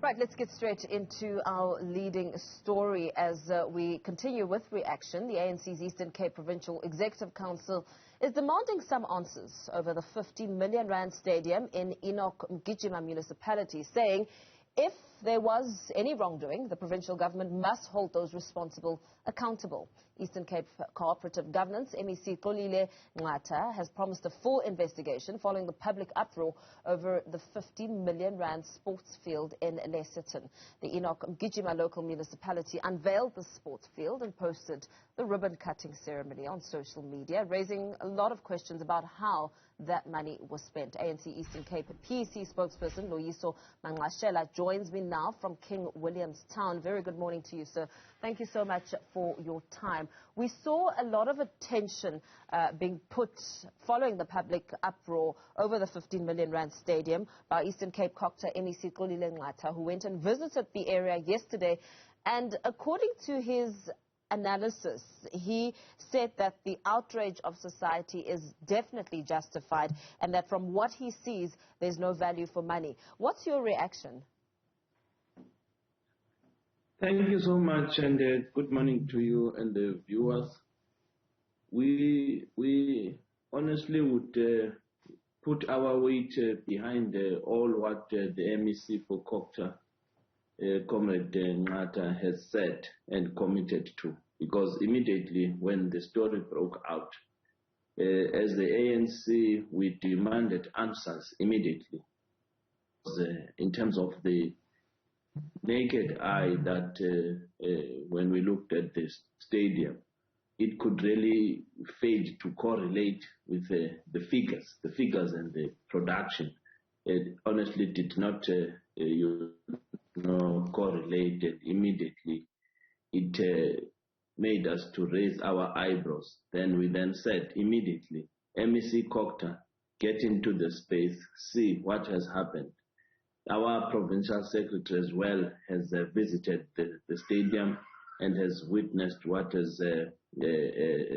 Right, let's get straight into our leading story as we continue with reaction. The ANC's Eastern Cape Provincial Executive Council is demanding some answers over the 15 million rand stadium in Enoch Mgijima Municipality, saying if there was any wrongdoing, the provincial government must hold those responsible accountable. Eastern Cape Cooperative Governance MEC Mgijima has promised a full investigation following the public uproar over the 15 million rand sports field in Lesserton. The Enoch Mgijima local municipality unveiled the sports field and posted the ribbon-cutting ceremony on social media, raising a lot of questions about how that money was spent. ANC Eastern Cape PEC spokesperson Loyiso Magqashela joins me now from King Williamstown. Very good morning to you, sir. Thank you so much for your time. We saw a lot of attention being put following the public uproar over the 15 million rand stadium by Eastern Cape COCTA MEC Mgijima, who went and visited the area yesterday. And according to his analysis, he said that the outrage of society is definitely justified and that from what he sees, there's no value for money. What's your reaction? Thank you so much, and good morning to you and the viewers. We honestly would put our weight behind all what the MEC for COCTA, Comrade Mgijima, has said and committed to, because immediately when the story broke out, as the ANC, we demanded answers immediately. In terms of the naked eye, that when we looked at the stadium, it could really fail to correlate with the figures and the production. It honestly did not correlated immediately. It made us to raise our eyebrows. Then we said immediately, MEC COCTA, get into the space, see what has happened. Our provincial secretary as well has visited the stadium and has witnessed what has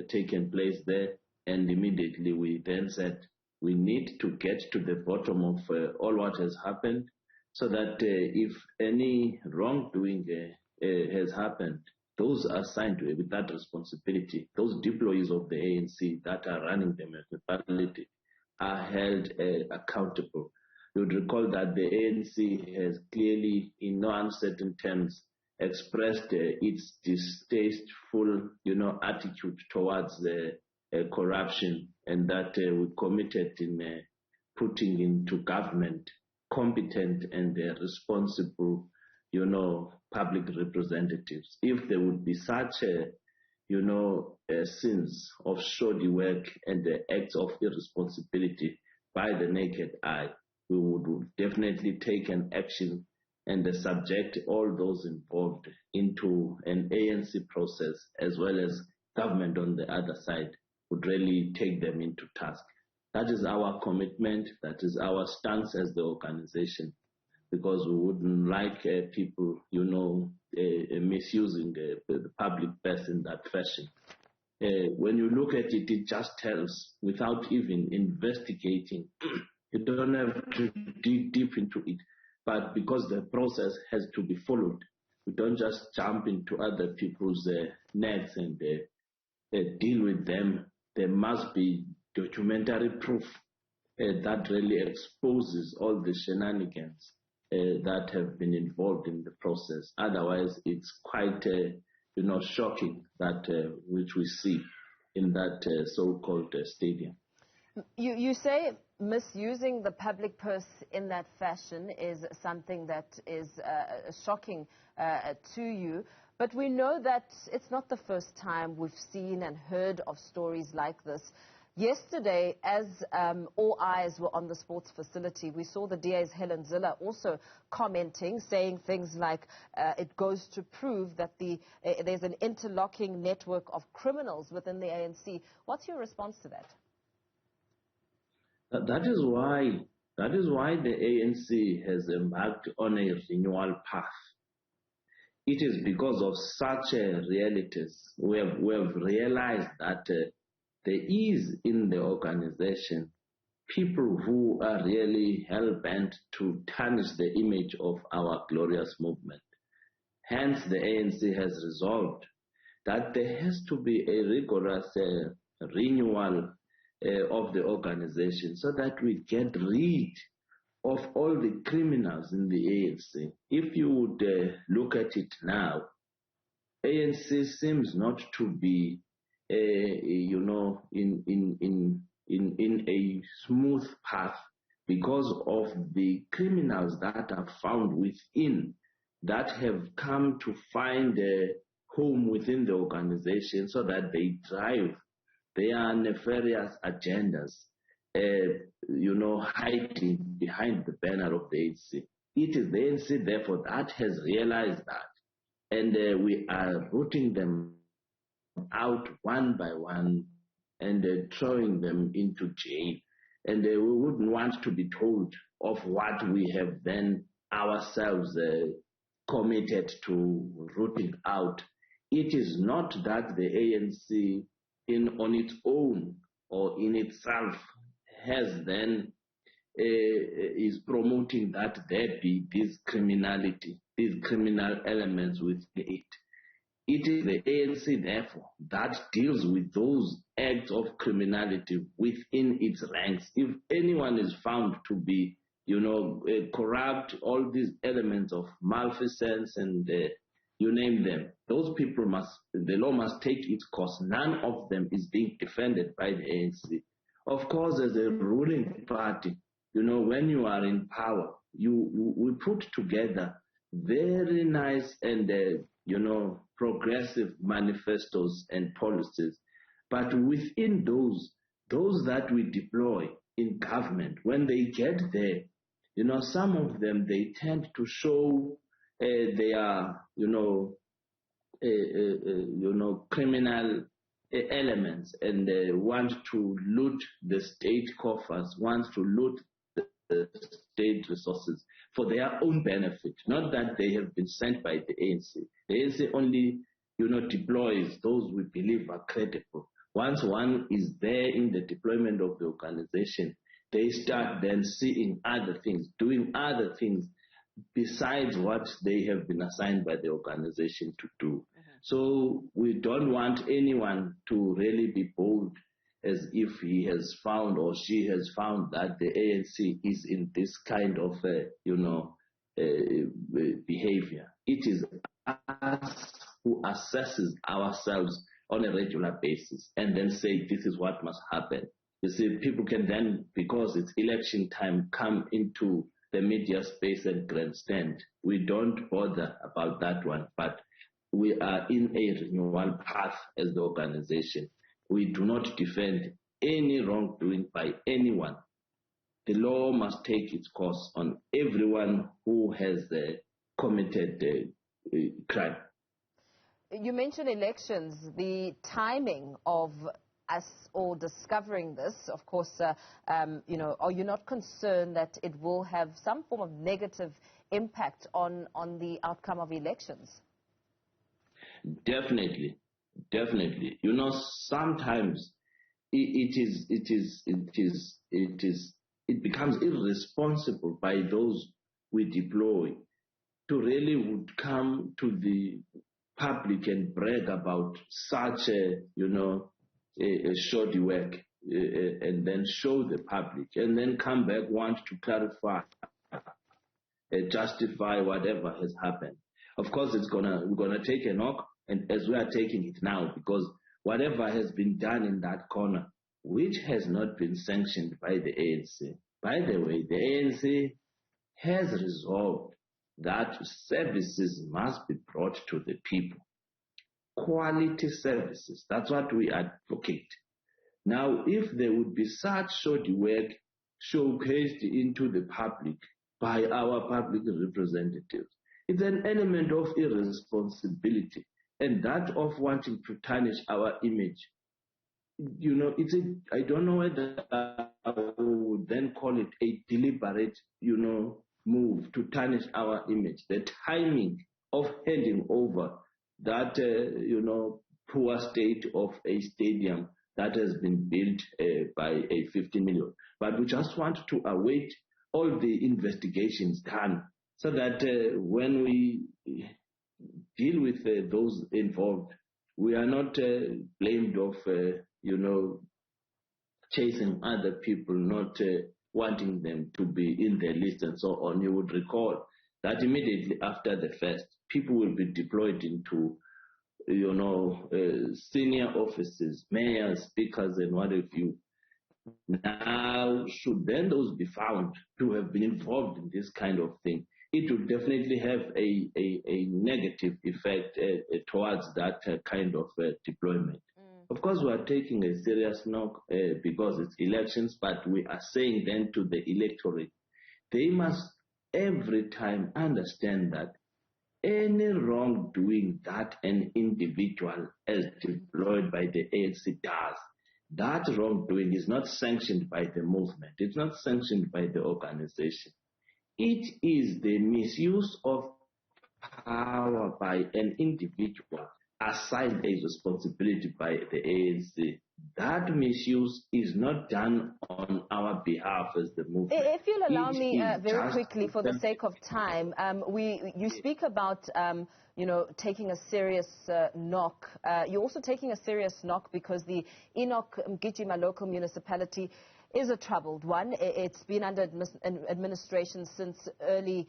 taken place there. And immediately we then said we need to get to the bottom of all what has happened, so that if any wrongdoing has happened, those assigned with that responsibility, those deployees of the ANC that are running the municipality, are held accountable. You would recall that the ANC has clearly, in no uncertain terms, expressed its distasteful, attitude towards corruption, and that we committed in putting into government competent and responsible, public representatives. If there would be such sins of shoddy work and acts of irresponsibility by the naked eye, we would definitely take an action and subject all those involved into an ANC process, as well as government on the other side would really take them into task. That is our commitment, that is our stance as the organization, because we wouldn't like people, misusing the public purse in that fashion. When you look at it, it just tells, without even investigating, you don't have to dig deep into it. But because the process has to be followed, we don't just jump into other people's nets and deal with them. There must be documentary proof that really exposes all the shenanigans that have been involved in the process. Otherwise, it's quite shocking that which we see in that so-called stadium. You say misusing the public purse in that fashion is something that is shocking to you, but we know that it's not the first time we've seen and heard of stories like this. Yesterday, as all eyes were on the sports facility, we saw the DA's Helen Ziller also commenting, saying things like it goes to prove that there's an interlocking network of criminals within the ANC. What's your response to that? That is why the ANC has embarked on a renewal path. It is because of such realities we have realized that there is in the organization people who are really hell-bent to tarnish the image of our glorious movement. Hence, the ANC has resolved that there has to be a rigorous renewal of the organization so that we get rid of all the criminals in the ANC. If you would look at it now, ANC seems not to be, in a smooth path because of the criminals that are found within that have come to find a home within the organization so that they drive their nefarious agendas, hiding behind the banner of the ANC. It is the ANC, therefore, that has realized that, and we are rooting them out one by one and throwing them into jail. And we wouldn't want to be told of what we have then ourselves committed to rooting out. It is not that the ANC on its own or in itself has then is promoting that there be this criminality, these criminal elements within it. It is the ANC, therefore, that deals with those acts of criminality within its ranks. If anyone is found to be, corrupt, all these elements of malfeasance and you name them, those people the law must take its course. None of them is being defended by the ANC. Of course, as a ruling party, when you are in power, we put together very nice and, progressive manifestos and policies. But within those that we deploy in government, when they get there, some of them, they tend to show their, criminal elements and want to loot the state coffers, want to loot the state resources for their own benefit, not that they have been sent by the ANC. The ANC only, deploys those we believe are credible. Once one is there in the deployment of the organization, they start then seeing other things, doing other things besides what they have been assigned by the organization to do. Mm-hmm. So we don't want anyone to really be bold as if he has found or she has found that the ANC is in this kind of, behavior. It is us who assesses ourselves on a regular basis and then say this is what must happen. You see, people can then, because it's election time, come into the media space and grandstand. We don't bother about that one, but we are in a renewal path as the organization. We do not defend any wrongdoing by anyone. The law must take its course on everyone who has committed crime. You mentioned elections, the timing of us all discovering this. Of course, are you not concerned that it will have some form of negative impact on the outcome of elections? Definitely. Sometimes it becomes irresponsible by those we deploy to really would come to the public and brag about such a shoddy work and then show the public and then come back want to clarify, justify whatever has happened. Of course, we're gonna take a knock, and as we are taking it now, because whatever has been done in that corner, which has not been sanctioned by the ANC. By the way, the ANC has resolved that services must be brought to the people. Quality services, that's what we advocate. Now, if there would be such shoddy work showcased into the public by our public representatives, it's an element of irresponsibility and that of wanting to tarnish our image. I don't know whether I would then call it a deliberate, move to tarnish our image. The timing of handing over that, poor state of a stadium that has been built by a 50 million. But we just want to await all the investigations done so that when we deal with those involved, we are not blamed of, chasing other people, not wanting them to be in their list and so on. You would recall that immediately after the first, people will be deployed into, senior offices, mayors, speakers, and what have you. Now, should then those be found to have been involved in this kind of thing, it will definitely have a negative effect towards that kind of deployment. Of course, we are taking a serious knock because it's elections, but we are saying then to the electorate, they must every time understand that any wrongdoing that an individual as deployed by the ANC does, that wrongdoing is not sanctioned by the movement. It's not sanctioned by the organization. It is the misuse of power by an individual assigned a responsibility by the ANC. That misuse is not done on our behalf as the movement. If you'll allow me very quickly for the sake of time, you speak about taking a serious knock. You're also taking a serious knock because the Enoch Mgijima local municipality is a troubled one. It's been under administration since early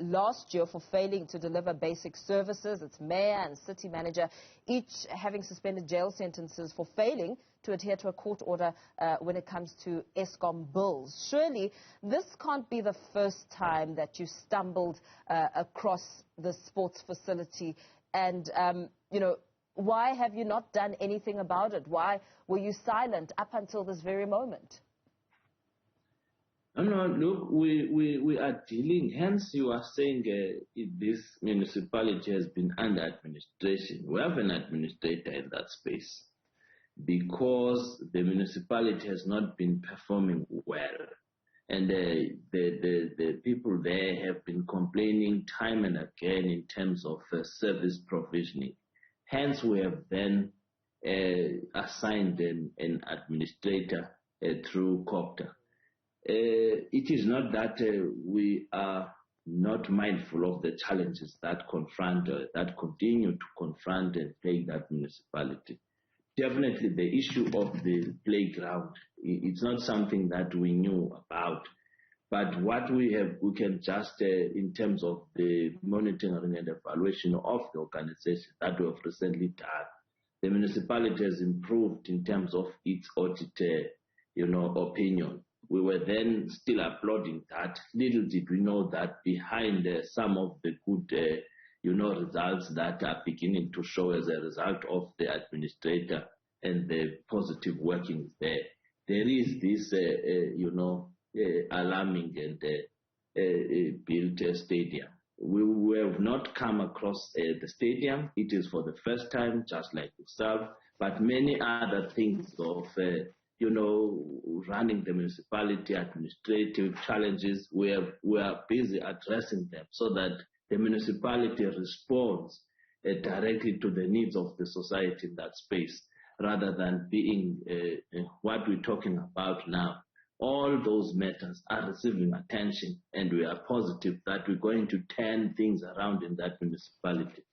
last year for failing to deliver basic services. Its mayor and city manager each having suspended jail sentences for failing to adhere to a court order when it comes to Eskom bills. Surely this can't be the first time that you stumbled across the sports facility and, why have you not done anything about it? Why were you silent up until this very moment? No, look, we are dealing, hence you are saying this municipality has been under administration. We have an administrator in that space because the municipality has not been performing well. And the people there have been complaining time and again in terms of service provisioning. Hence, we have then assigned an administrator through COPTA. It is not that we are not mindful of the challenges that confront, that continue to confront and plague that municipality. Definitely the issue of the playground, it's not something that we knew about. But what we can just, in terms of the monitoring and evaluation of the organization that we have recently done, the municipality has improved in terms of its audit, opinion. We were then still applauding that. Little did we know that behind some of the good, results that are beginning to show as a result of the administrator and the positive workings there, there is this, alarming and built stadium. We have not come across the stadium. It is for the first time, just like yourself, but many other things of running the municipality, administrative challenges, we are busy addressing them so that the municipality responds directly to the needs of the society in that space, rather than being what we're talking about now. All those matters are receiving attention, and we are positive that we're going to turn things around in that municipality.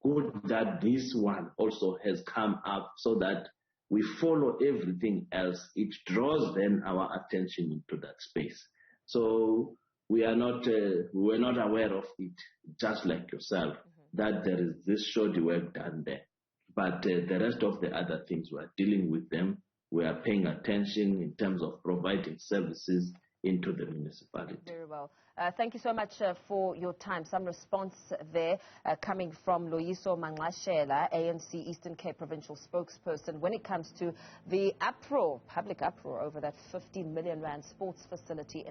Good that this one also has come up so that we follow everything else. It draws then our attention into that space. So we were not aware of it, just like yourself, that there is this shoddy work done there. But the rest of the other things, we are dealing with them. We are paying attention in terms of providing services into the municipality. Very well. Thank you so much for your time. Some response there coming from Loyiso Magqashela, ANC Eastern Cape Provincial Spokesperson, when it comes to the uproar, public uproar over that 50 million rand sports facility